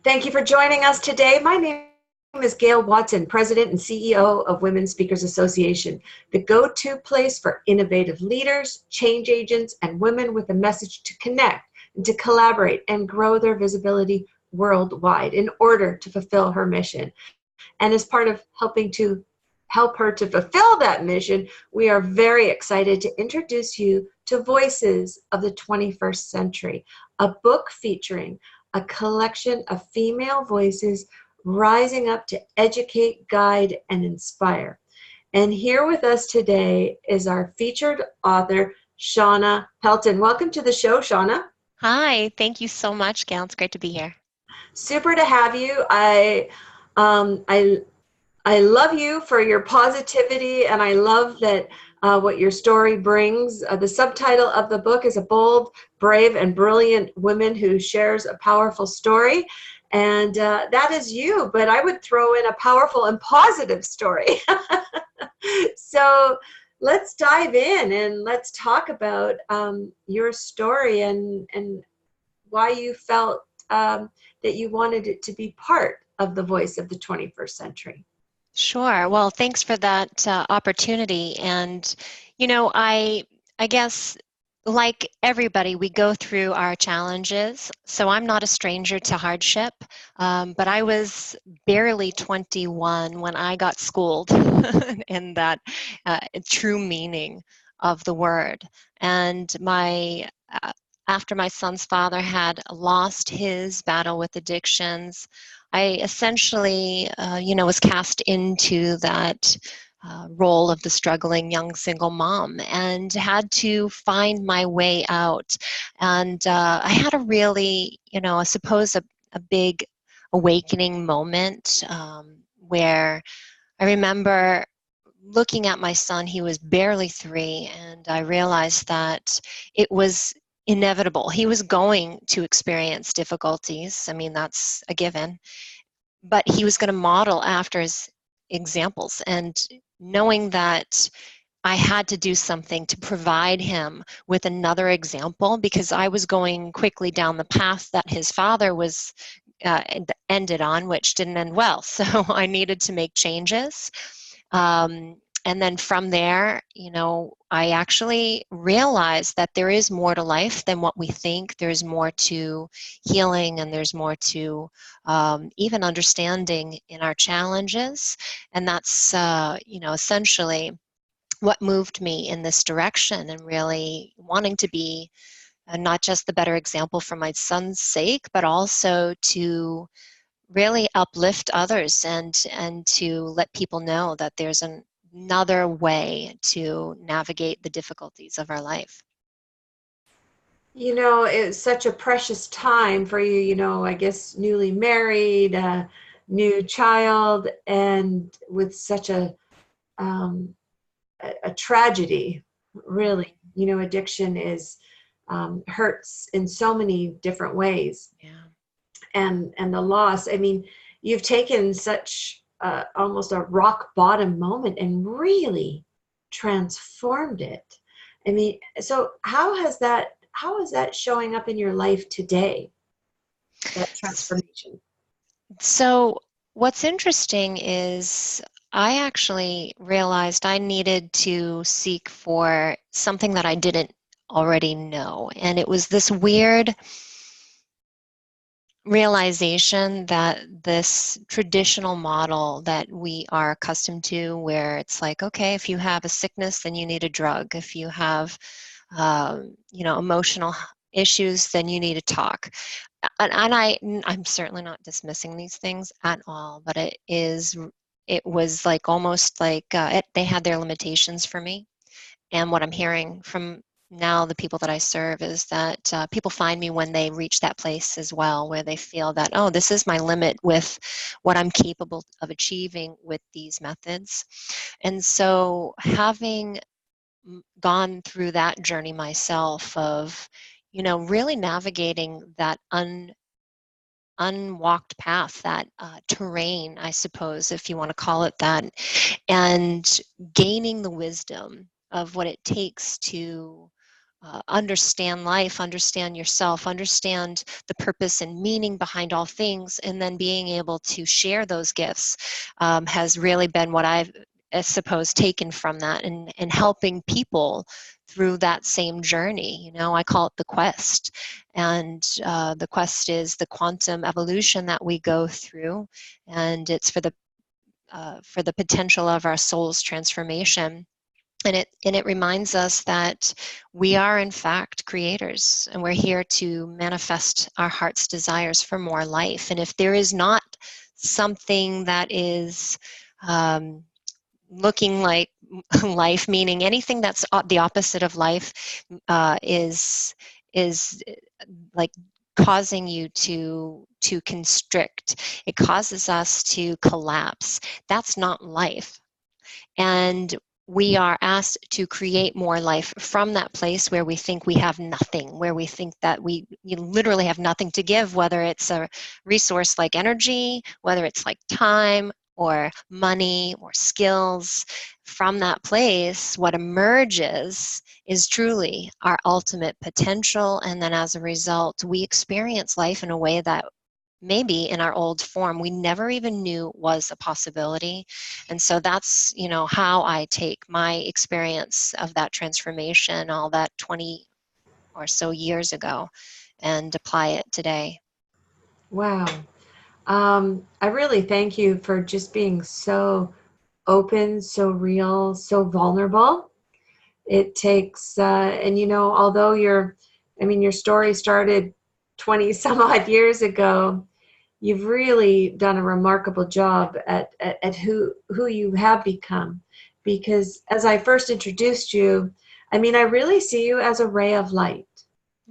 Thank you for joining us today. My name is Gail Watson, President and CEO of Women Speakers Association, the go-to place for innovative leaders, change agents, and women with a message to connect and to collaborate and grow their visibility worldwide in order to fulfill her mission. And as part of help her to fulfill that mission, we are very excited to introduce you to Voices of the 21st Century, a book featuring a collection of female voices rising up to educate, guide, and inspire. And here with us today is our featured author, Shawna Pelton. Welcome to the show, Shawna. Hi, thank you so much, Gail. It's great to be here. Super to have you. Um, I I love you for your positivity, and I love that what your story brings. The subtitle of the book is A Bold, Brave, and Brilliant Woman Who Shares a Powerful Story. And that is you, but I would throw in a powerful and positive story. So let's dive in and let's talk about your story and why you felt that you wanted it to be part of the voice of the 21st century. Sure. Well, thanks for that opportunity. And, I guess like everybody, we go through our challenges. So I'm not a stranger to hardship, but I was barely 21 when I got schooled in that true meaning of the word. And after my son's father had lost his battle with addictions, I essentially, was cast into that role of the struggling young single mom and had to find my way out. And I had a really, I suppose a big awakening moment where I remember looking at my son. He was barely 3, and I realized that it was inevitable. He was going to experience difficulties. I mean, that's a given, but he was going to model after his examples. And knowing that I had to do something to provide him with another example, because I was going quickly down the path that his father was ended on, which didn't end well. So I needed to make changes. And then from there, I actually realized that there is more to life than what we think. There's more to healing, and there's more to even understanding in our challenges. And that's, essentially what moved me in this direction, and really wanting to be not just the better example for my son's sake, but also to really uplift others and to let people know that there's another way to navigate the difficulties of our life. It's such a precious time for you, I guess newly married, new child, and with such um, a tragedy, really. Addiction is hurts in so many different ways. Yeah. And the loss, I mean, you've taken such almost a rock bottom moment and really transformed it. I mean, so how is that showing up in your life today, that transformation? So what's interesting is I actually realized I needed to seek for something that I didn't already know. And it was this weird realization that this traditional model that we are accustomed to, where it's like, okay, if you have a sickness, then you need a drug. If you have, emotional issues, then you need to talk. I'm certainly not dismissing these things at all, but it was like almost like they had their limitations for me. And what I'm hearing from now the people that I serve is that people find me when they reach that place as well, where they feel that, oh, this is my limit with what I'm capable of achieving with these methods. And so having gone through that journey myself of, really navigating that unwalked path, that terrain, I suppose, if you want to call it that, and gaining the wisdom of what it takes to understand life, understand yourself, understand the purpose and meaning behind all things, and then being able to share those gifts has really been what I've, I suppose, taken from that, and helping people through that same journey. You know, I call it the quest. And the quest is the quantum evolution that we go through, and it's for the potential of our soul's transformation. And it reminds us that we are in fact creators, and we're here to manifest our heart's desires for more life. And if there is not something that is looking like life, meaning anything that's the opposite of life, is like causing you to constrict. It causes us to collapse. That's not life. And we are asked to create more life from that place where we think we have nothing, where we think that you literally have nothing to give, whether it's a resource like energy, whether it's like time or money or skills. From that place, what emerges is truly our ultimate potential. And then as a result, we experience life in a way that maybe in our old form we never even knew was a possibility. And so that's, you know, how I take my experience of that transformation, all that 20 or so years ago, and apply it today. Wow. I really thank you for just being so open, so real, so vulnerable. It takes, and you know, although your story started 20 some odd years ago, you've really done a remarkable job at who you have become. Because as I first introduced you, I really see you as a ray of light.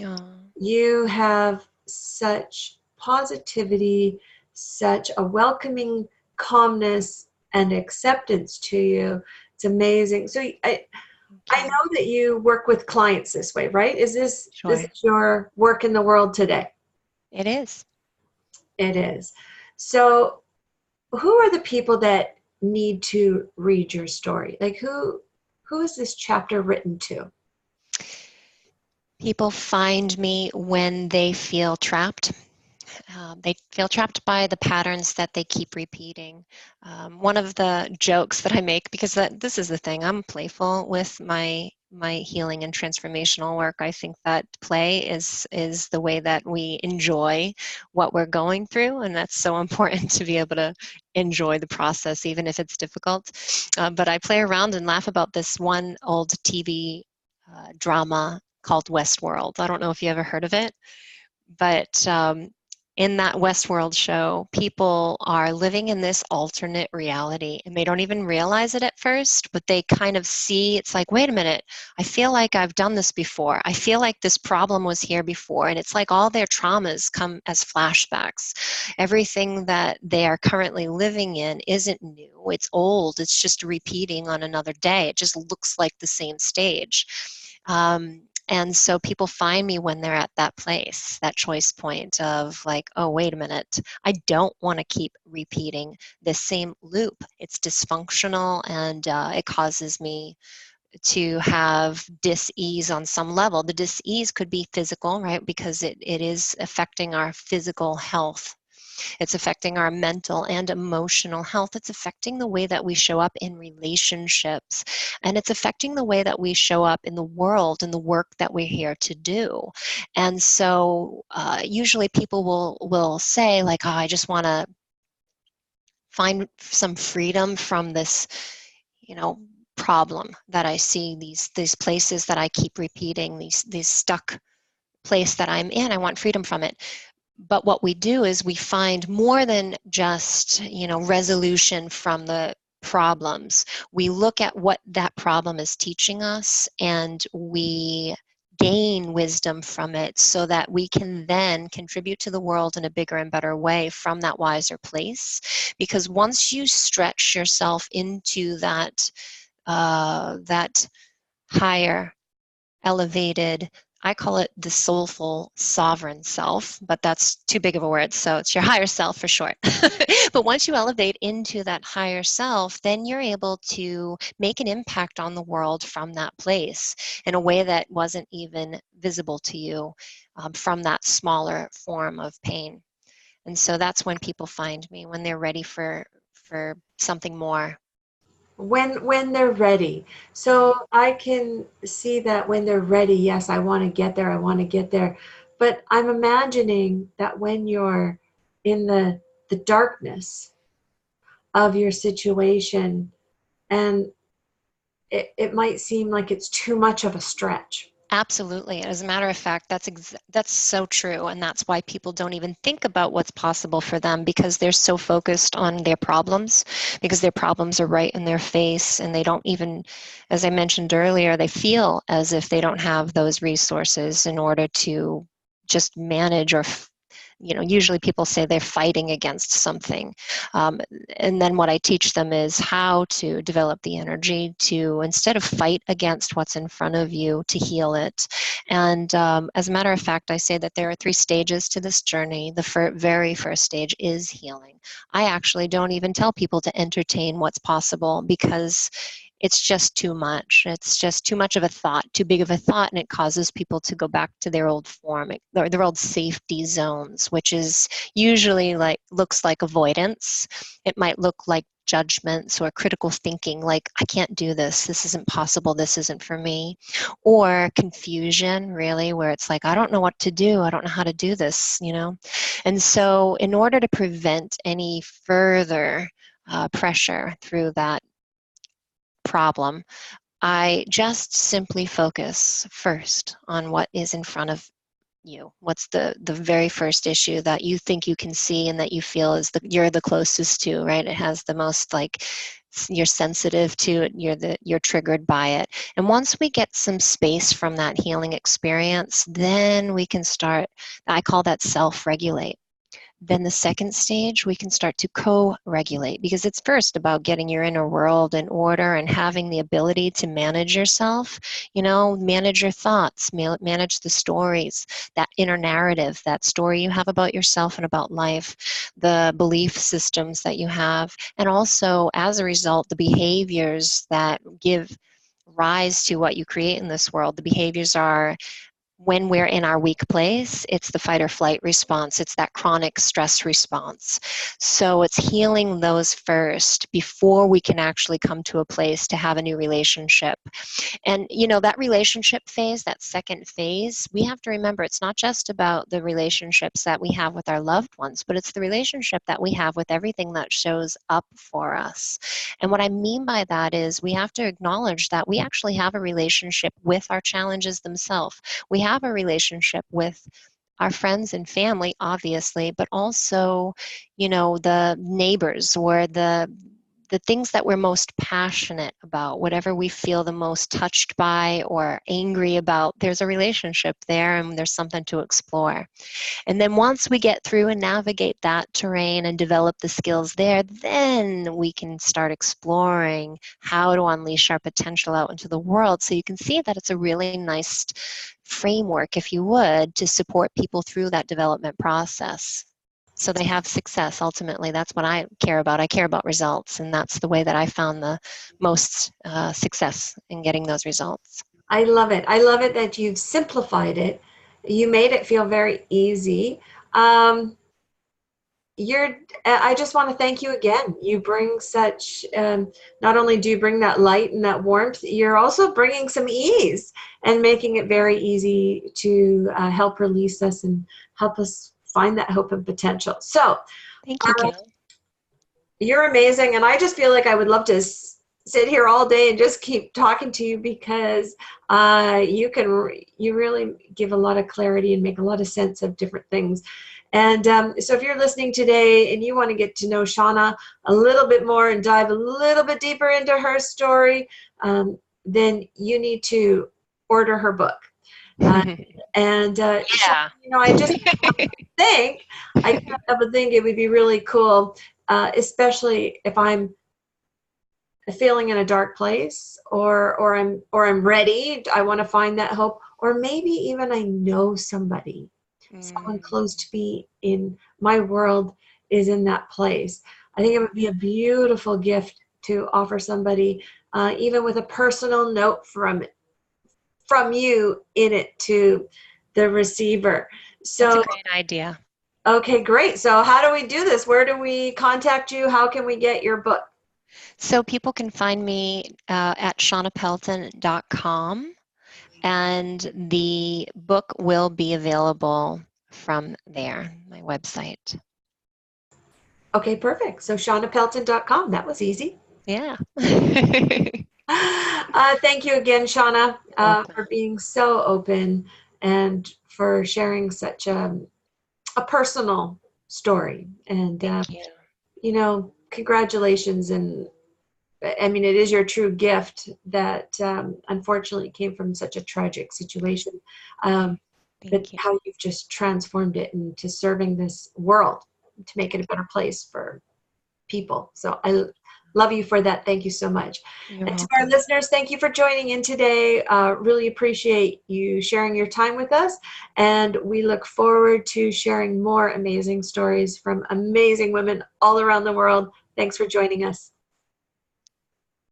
Oh, You have such positivity, such a welcoming calmness and acceptance to you. It's amazing. So thank I you. know that you work with clients this way, right? This Sure. is your work in the world today? It is. It is. So who are the people that need to read your story? Like who is this chapter written to? People find me when they feel trapped. They feel trapped by the patterns that they keep repeating. One of the jokes that I make, because this is the thing, I'm playful with my healing and transformational work. I think that play is the way that we enjoy what we're going through, and that's so important to be able to enjoy the process, even if it's difficult. But I play around and laugh about this one old TV drama called Westworld. I don't know if you ever heard of it, but in that Westworld show, people are living in this alternate reality, and they don't even realize it at first, but they kind of see, it's like, wait a minute, I feel like I've done this before. I feel like this problem was here before. And it's like all their traumas come as flashbacks. Everything that they are currently living in isn't new. It's old. It's just repeating on another day. It just looks like the same stage. And so people find me when they're at that place, that choice point of like, oh, wait a minute, I don't want to keep repeating this same loop. It's dysfunctional, and it causes me to have dis-ease on some level. The dis-ease could be physical, right? Because it is affecting our physical health. It's affecting our mental and emotional health. It's affecting the way that we show up in relationships. And it's affecting the way that we show up in the world and the work that we're here to do. And so usually people will say, like, oh, I just want to find some freedom from this, you know, problem that I see, these places that I keep repeating, these stuck place that I'm in. I want freedom from it. But what we do is we find more than just, you know, resolution from the problems. We look at what that problem is teaching us, and we gain wisdom from it so that we can then contribute to the world in a bigger and better way from that wiser place. Because once you stretch yourself into that higher, elevated, I call it the soulful sovereign self, but that's too big of a word, so it's your higher self for short. But once you elevate into that higher self, then you're able to make an impact on the world from that place in a way that wasn't even visible to you from that smaller form of pain. And so that's when people find me, when they're ready for something more. When they're ready. So I can see that when they're ready, yes, I want to get there, I want to get there. But I'm imagining that when you're in the darkness of your situation, and it might seem like it's too much of a stretch. Absolutely. As a matter of fact, that's so true, and that's why people don't even think about what's possible for them, because they're so focused on their problems, because their problems are right in their face, and they don't even, as I mentioned earlier, they feel as if they don't have those resources in order to just manage or usually people say they're fighting against something. Um, and then what I teach them is how to develop the energy to, instead of fight against what's in front of you, to heal it. And as a matter of fact, I say that there are 3 stages to this journey. The very first stage is healing. I actually don't even tell people to entertain what's possible, because it's just too much. It's just too much of a thought, too big of a thought, and it causes people to go back to their old form, their old safety zones, which is usually looks like avoidance. It might look like judgments or critical thinking, like, I can't do this isn't possible, this isn't for me. Or confusion, really, where it's like, I don't know what to do, I don't know how to do this. And so in order to prevent any further pressure through that problem, I just simply focus first on what is in front of you. What's the very first issue that you think you can see and that you feel is you're the closest to, right? It has the most, like, you're sensitive to it, you're triggered by it. And once we get some space from that healing experience, then we can start, I call that self-regulate. Then the second stage, we can start to co-regulate, because it's first about getting your inner world in order and having the ability to manage yourself, manage your thoughts, manage the stories, that inner narrative, that story you have about yourself and about life, the belief systems that you have, and also, as a result, the behaviors that give rise to what you create in this world. The behaviors are, when we're in our weak place, it's the fight or flight response. It's that chronic stress response. So it's healing those first before we can actually come to a place to have a new relationship. And that relationship phase, that second phase, we have to remember, it's not just about the relationships that we have with our loved ones, but it's the relationship that we have with everything that shows up for us. And what I mean by that is, we have to acknowledge that we actually have a relationship with our challenges themselves. We have a relationship with our friends and family, obviously, but also, the neighbors, or the things that we're most passionate about, whatever we feel the most touched by or angry about, there's a relationship there, and there's something to explore. And then once we get through and navigate that terrain and develop the skills there, then we can start exploring how to unleash our potential out into the world. So you can see that it's a really nice framework, if you would, to support people through that development process, so they have success. Ultimately, that's what I care about. I care about results, and that's the way that I found the most success in getting those results. I love it. I love it that you've simplified it. You made it feel very easy. Um, I just want to thank you again. You bring such, not only do you bring that light and that warmth, you're also bringing some ease and making it very easy to help release us and help us find that hope and potential. So Thank you, Gail. you're amazing. And I just feel like I would love to sit here all day and just keep talking to you, because you really give a lot of clarity and make a lot of sense of different things. And so if you're listening today and you want to get to know Shawna a little bit more and dive a little bit deeper into her story, then you need to order her book. And Yeah. I just think, I can't help but think it would be really cool, especially if I'm feeling in a dark place, or I'm ready. I want to find that hope, or maybe even I know somebody, someone close to me in my world is in that place. I think it would be a beautiful gift to offer somebody, even with a personal note from you in it to the receiver. That's a So, great idea. okay, great. So how do we do this? Where do we contact you? How can we get your book? So people can find me at shawnapelton.com, and the book will be available from there, my website. Okay, perfect. So shawnapelton.com. That was easy. Yeah. Thank you again, Shawna, Welcome. for being so open and for sharing such a personal story. And, Thank you. congratulations. And I mean, it is your true gift that unfortunately came from such a tragic situation. But Thank you. how you've just transformed it into serving this world to make it a better place for people. So I love you for that. Thank you so much. You're And to our welcome. listeners, thank you for joining in today. Really appreciate you sharing your time with us. And we look forward to sharing more amazing stories from amazing women all around the world. Thanks for joining us.